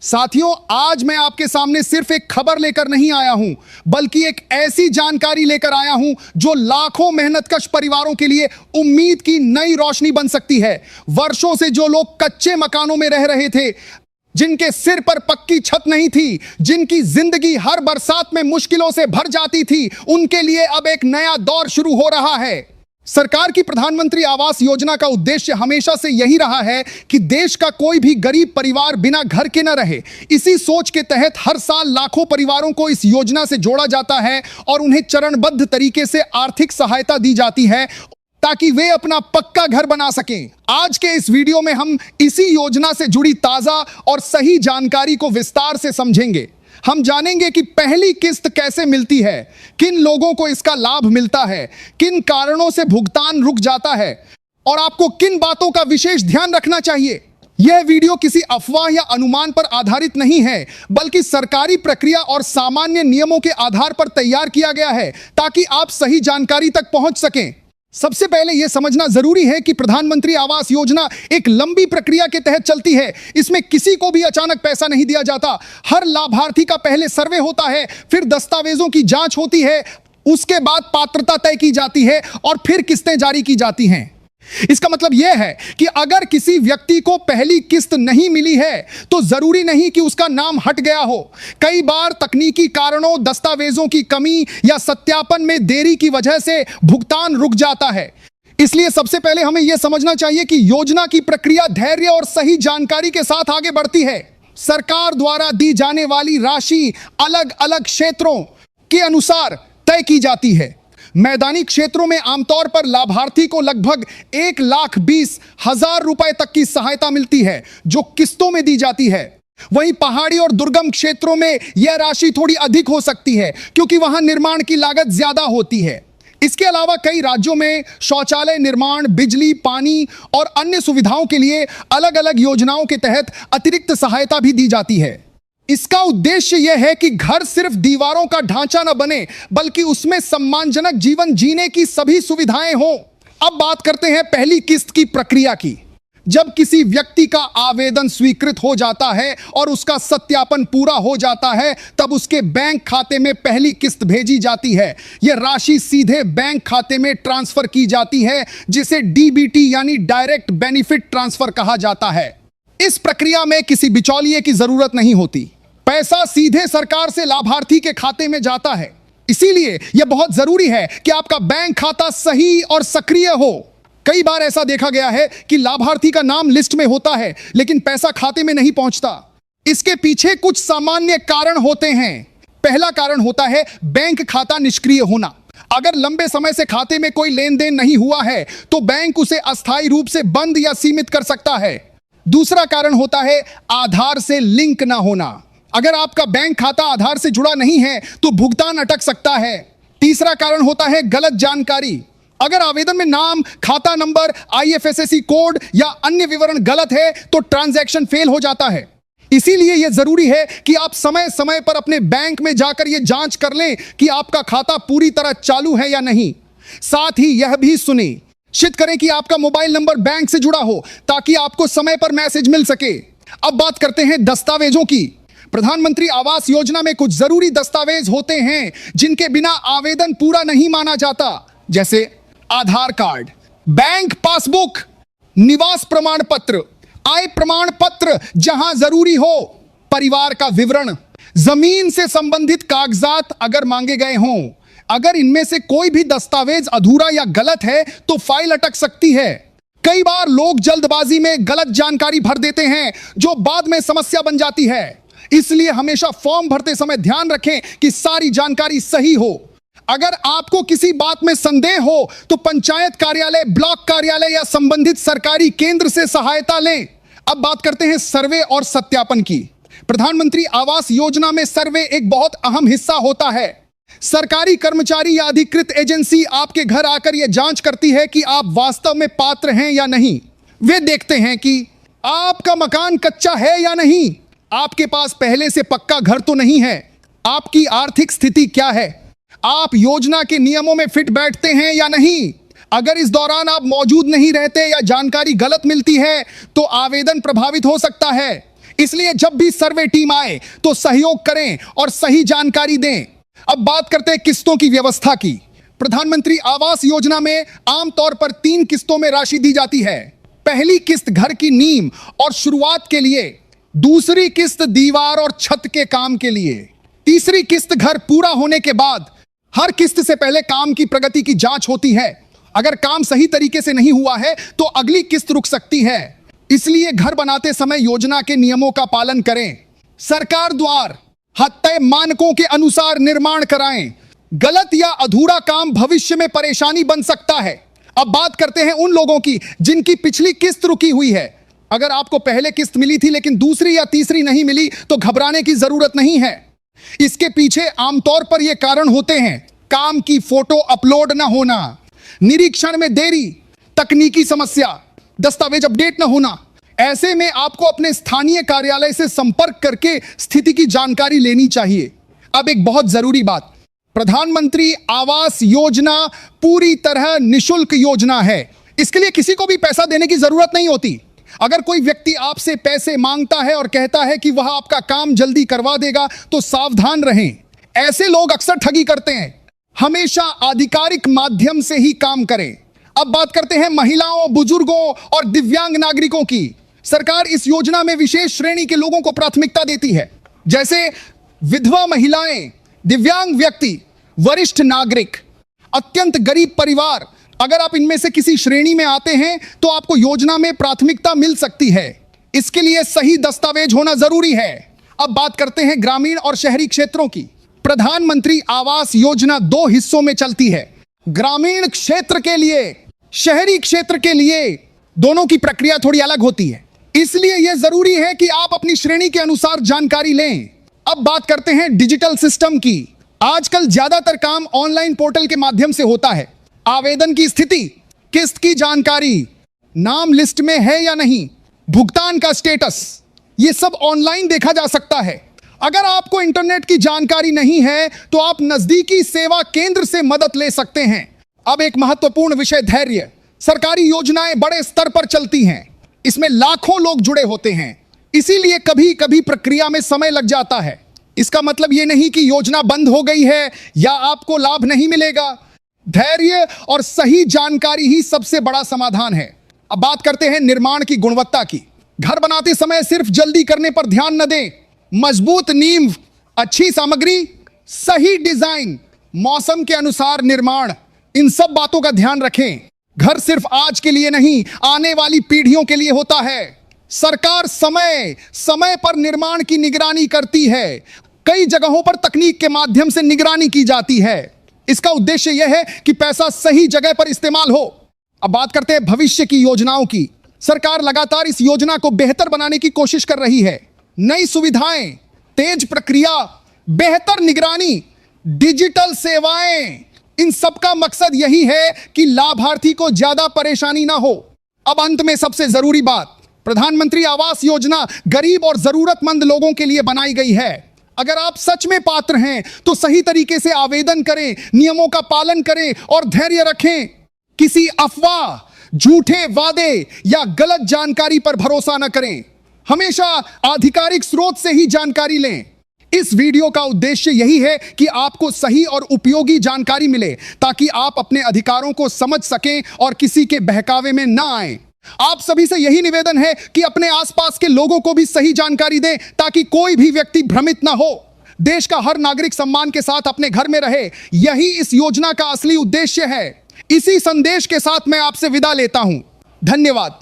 साथियों, आज मैं आपके सामने सिर्फ एक खबर लेकर नहीं आया हूं, बल्कि एक ऐसी जानकारी लेकर आया हूं जो लाखों मेहनतकश परिवारों के लिए उम्मीद की नई रोशनी बन सकती है। वर्षों से जो लोग कच्चे मकानों में रह रहे थे, जिनके सिर पर पक्की छत नहीं थी, जिनकी जिंदगी हर बरसात में मुश्किलों से भर जाती थी, उनके लिए अब एक नया दौर शुरू हो रहा है। सरकार की प्रधानमंत्री आवास योजना का उद्देश्य हमेशा से यही रहा है कि देश का कोई भी गरीब परिवार बिना घर के न रहे। इसी सोच के तहत हर साल लाखों परिवारों को इस योजना से जोड़ा जाता है और उन्हें चरणबद्ध तरीके से आर्थिक सहायता दी जाती है ताकि वे अपना पक्का घर बना सकें। आज के इस वीडियो में हम इसी योजना से जुड़ी ताजा और सही जानकारी को विस्तार से समझेंगे। हम जानेंगे कि पहली किस्त कैसे मिलती है, किन लोगों को इसका लाभ मिलता है, किन कारणों से भुगतान रुक जाता है और आपको किन बातों का विशेष ध्यान रखना चाहिए। यह वीडियो किसी अफवाह या अनुमान पर आधारित नहीं है, बल्कि सरकारी प्रक्रिया और सामान्य नियमों के आधार पर तैयार किया गया है ताकि आप सही जानकारी तक पहुंच सकें। सबसे पहले यह समझना जरूरी है कि प्रधानमंत्री आवास योजना एक लंबी प्रक्रिया के तहत चलती है। इसमें किसी को भी अचानक पैसा नहीं दिया जाता। हर लाभार्थी का पहले सर्वे होता है, फिर दस्तावेजों की जांच होती है, उसके बाद पात्रता तय की जाती है और फिर किस्तें जारी की जाती हैं। इसका मतलब यह है कि अगर किसी व्यक्ति को पहली किस्त नहीं मिली है तो जरूरी नहीं कि उसका नाम हट गया हो। कई बार तकनीकी कारणों, दस्तावेजों की कमी या सत्यापन में देरी की वजह से भुगतान रुक जाता है। इसलिए सबसे पहले हमें यह समझना चाहिए कि योजना की प्रक्रिया धैर्य और सही जानकारी के साथ आगे बढ़ती है। सरकार द्वारा दी जाने वाली राशि अलग अलग क्षेत्रों के अनुसार तय की जाती है। मैदानी क्षेत्रों में आमतौर पर लाभार्थी को लगभग 1,20,000 रुपए तक की सहायता मिलती है, जो किस्तों में दी जाती है। वहीं पहाड़ी और दुर्गम क्षेत्रों में यह राशि थोड़ी अधिक हो सकती है, क्योंकि वहां निर्माण की लागत ज्यादा होती है। इसके अलावा कई राज्यों में शौचालय निर्माण, बिजली, पानी और अन्य सुविधाओं के लिए अलग अलग योजनाओं के तहत अतिरिक्त सहायता भी दी जाती है। इसका उद्देश्य यह है कि घर सिर्फ दीवारों का ढांचा न बने, बल्कि उसमें सम्मानजनक जीवन जीने की सभी सुविधाएं हों। अब बात करते हैं पहली किस्त की प्रक्रिया की। जब किसी व्यक्ति का आवेदन स्वीकृत हो जाता है और उसका सत्यापन पूरा हो जाता है, तब उसके बैंक खाते में पहली किस्त भेजी जाती है। यह राशि सीधे बैंक खाते में ट्रांसफर की जाती है, जिसे डीबीटी यानी डायरेक्ट बेनिफिट ट्रांसफर कहा जाता है। इस प्रक्रिया में किसी बिचौलिए की जरूरत नहीं होती। पैसा सीधे सरकार से लाभार्थी के खाते में जाता है। इसीलिए यह बहुत जरूरी है कि आपका बैंक खाता सही और सक्रिय हो। कई बार ऐसा देखा गया है कि लाभार्थी का नाम लिस्ट में होता है, लेकिन पैसा खाते में नहीं पहुंचता। इसके पीछे कुछ सामान्य कारण होते हैं। पहला कारण होता है बैंक खाता निष्क्रिय होना। अगर लंबे समय से खाते में कोई लेन देन नहीं हुआ है, तो बैंक उसे अस्थायी रूप से बंद या सीमित कर सकता है। दूसरा कारण होता है आधार से लिंक ना होना। अगर आपका बैंक खाता आधार से जुड़ा नहीं है तो भुगतान अटक सकता है। तीसरा कारण होता है गलत जानकारी। अगर आवेदन में नाम, खाता नंबर, IFSC कोड या अन्य विवरण गलत है तो ट्रांजैक्शन फेल हो जाता है। इसीलिए यह जरूरी है कि आप समय समय पर अपने बैंक में जाकर यह जांच कर लें कि आपका खाता पूरी तरह चालू है या नहीं। साथ ही यह भी सुनिश्चित करें कि आपका मोबाइल नंबर बैंक से जुड़ा हो, ताकि आपको समय पर मैसेज मिल सके। अब बात करते हैं दस्तावेजों की। प्रधानमंत्री आवास योजना में कुछ जरूरी दस्तावेज होते हैं जिनके बिना आवेदन पूरा नहीं माना जाता, जैसे आधार कार्ड, बैंक पासबुक, निवास प्रमाण पत्र, आय प्रमाण पत्र जहां जरूरी हो, परिवार का विवरण, जमीन से संबंधित कागजात अगर मांगे गए हों। अगर इनमें से कोई भी दस्तावेज अधूरा या गलत है तो फाइल अटक सकती है। कई बार लोग जल्दबाजी में गलत जानकारी भर देते हैं, जो बाद में समस्या बन जाती है। इसलिए हमेशा फॉर्म भरते समय ध्यान रखें कि सारी जानकारी सही हो। अगर आपको किसी बात में संदेह हो तो पंचायत कार्यालय, ब्लॉक कार्यालय या संबंधित सरकारी केंद्र से सहायता लें। अब बात करते हैं सर्वे और सत्यापन की। प्रधानमंत्री आवास योजना में सर्वे एक बहुत अहम हिस्सा होता है। सरकारी कर्मचारी या अधिकृत एजेंसी आपके घर आकर यह जांच करती है कि आप वास्तव में पात्र हैं या नहीं। वे देखते हैं कि आपका मकान कच्चा है या नहीं, आपके पास पहले से पक्का घर तो नहीं है, आपकी आर्थिक स्थिति क्या है, आप योजना के नियमों में फिट बैठते हैं या नहीं। अगर इस दौरान आप मौजूद नहीं रहते या जानकारी गलत मिलती है तो आवेदन प्रभावित हो सकता है। इसलिए जब भी सर्वे टीम आए तो सहयोग करें और सही जानकारी दें। अब बात करते हैं किस्तों की व्यवस्था की। प्रधानमंत्री आवास योजना में आमतौर पर 3 किस्तों में राशि दी जाती है। पहली किस्त घर की नींव और शुरुआत के लिए, दूसरी किस्त दीवार और छत के काम के लिए, तीसरी किस्त घर पूरा होने के बाद। हर किस्त से पहले काम की प्रगति की जांच होती है। अगर काम सही तरीके से नहीं हुआ है तो अगली किस्त रुक सकती है। इसलिए घर बनाते समय योजना के नियमों का पालन करें। सरकार द्वारा तय मानकों के अनुसार निर्माण कराएं। गलत या अधूरा काम भविष्य में परेशानी बन सकता है। अब बात करते हैं उन लोगों की जिनकी पिछली किस्त रुकी हुई है। अगर आपको पहले किस्त मिली थी लेकिन दूसरी या तीसरी नहीं मिली तो घबराने की जरूरत नहीं है। इसके पीछे आमतौर पर यह कारण होते हैं: काम की फोटो अपलोड न होना, निरीक्षण में देरी, तकनीकी समस्या, दस्तावेज अपडेट न होना। ऐसे में आपको अपने स्थानीय कार्यालय से संपर्क करके स्थिति की जानकारी लेनी चाहिए। अब एक बहुत जरूरी बात, प्रधानमंत्री आवास योजना पूरी तरह निशुल्क योजना है। इसके लिए किसी को भी पैसा देने की जरूरत नहीं होती। अगर कोई व्यक्ति आपसे पैसे मांगता है और कहता है कि वह आपका काम जल्दी करवा देगा तो सावधान रहें। ऐसे लोग अक्सर ठगी करते हैं। हमेशा आधिकारिक माध्यम से ही काम करें। अब बात करते हैं महिलाओं, बुजुर्गों और दिव्यांग नागरिकों की। सरकार इस योजना में विशेष श्रेणी के लोगों को प्राथमिकता देती है, जैसे विधवा महिलाएं, दिव्यांग व्यक्ति, वरिष्ठ नागरिक, अत्यंत गरीब परिवार। अगर आप इनमें से किसी श्रेणी में आते हैं तो आपको योजना में प्राथमिकता मिल सकती है। इसके लिए सही दस्तावेज होना जरूरी है। अब बात करते हैं ग्रामीण और शहरी क्षेत्रों की। प्रधानमंत्री आवास योजना 2 हिस्सों में चलती है, ग्रामीण क्षेत्र के लिए, शहरी क्षेत्र के लिए। दोनों की प्रक्रिया थोड़ी अलग होती है, इसलिए यह जरूरी है कि आप अपनी श्रेणी के अनुसार जानकारी लें। अब बात करते हैं डिजिटल सिस्टम की। आजकल ज्यादातर काम ऑनलाइन पोर्टल के माध्यम से होता है। आवेदन की स्थिति, किस्त की जानकारी, नाम लिस्ट में है या नहीं, भुगतान का स्टेटस, यह सब ऑनलाइन देखा जा सकता है। अगर आपको इंटरनेट की जानकारी नहीं है तो आप नजदीकी सेवा केंद्र से मदद ले सकते हैं। अब एक महत्वपूर्ण विषय, धैर्य। सरकारी योजनाएं बड़े स्तर पर चलती हैं, इसमें लाखों लोग जुड़े होते हैं, इसीलिए कभी कभी प्रक्रिया में समय लग जाता है। इसका मतलब यह नहीं कि योजना बंद हो गई है या आपको लाभ नहीं मिलेगा। धैर्य और सही जानकारी ही सबसे बड़ा समाधान है। अब बात करते हैं निर्माण की गुणवत्ता की। घर बनाते समय सिर्फ जल्दी करने पर ध्यान न दें। मजबूत नींव, अच्छी सामग्री, सही डिजाइन, मौसम के अनुसार निर्माण, इन सब बातों का ध्यान रखें। घर सिर्फ आज के लिए नहीं, आने वाली पीढ़ियों के लिए होता है। सरकार समय समय पर निर्माण की निगरानी करती है। कई जगहों पर तकनीक के माध्यम से निगरानी की जाती है। इसका उद्देश्य यह है कि पैसा सही जगह पर इस्तेमाल हो। अब बात करते हैं भविष्य की योजनाओं की। सरकार लगातार इस योजना को बेहतर बनाने की कोशिश कर रही है। नई सुविधाएं, तेज प्रक्रिया, बेहतर निगरानी, डिजिटल सेवाएं, इन सब का मकसद यही है कि लाभार्थी को ज्यादा परेशानी ना हो। अब अंत में सबसे जरूरी बात, प्रधानमंत्री आवास योजना गरीब और जरूरतमंद लोगों के लिए बनाई गई है। अगर आप सच में पात्र हैं तो सही तरीके से आवेदन करें, नियमों का पालन करें और धैर्य रखें। किसी अफवाह, झूठे वादे या गलत जानकारी पर भरोसा न करें। हमेशा आधिकारिक स्रोत से ही जानकारी लें। इस वीडियो का उद्देश्य यही है कि आपको सही और उपयोगी जानकारी मिले ताकि आप अपने अधिकारों को समझ सकें और किसी के बहकावे में ना आएं। आप सभी से यही निवेदन है कि अपने आसपास के लोगों को भी सही जानकारी दें ताकि कोई भी व्यक्ति भ्रमित ना हो। देश का हर नागरिक सम्मान के साथ अपने घर में रहे, यही इस योजना का असली उद्देश्य है। इसी संदेश के साथ मैं आपसे विदा लेता हूं। धन्यवाद।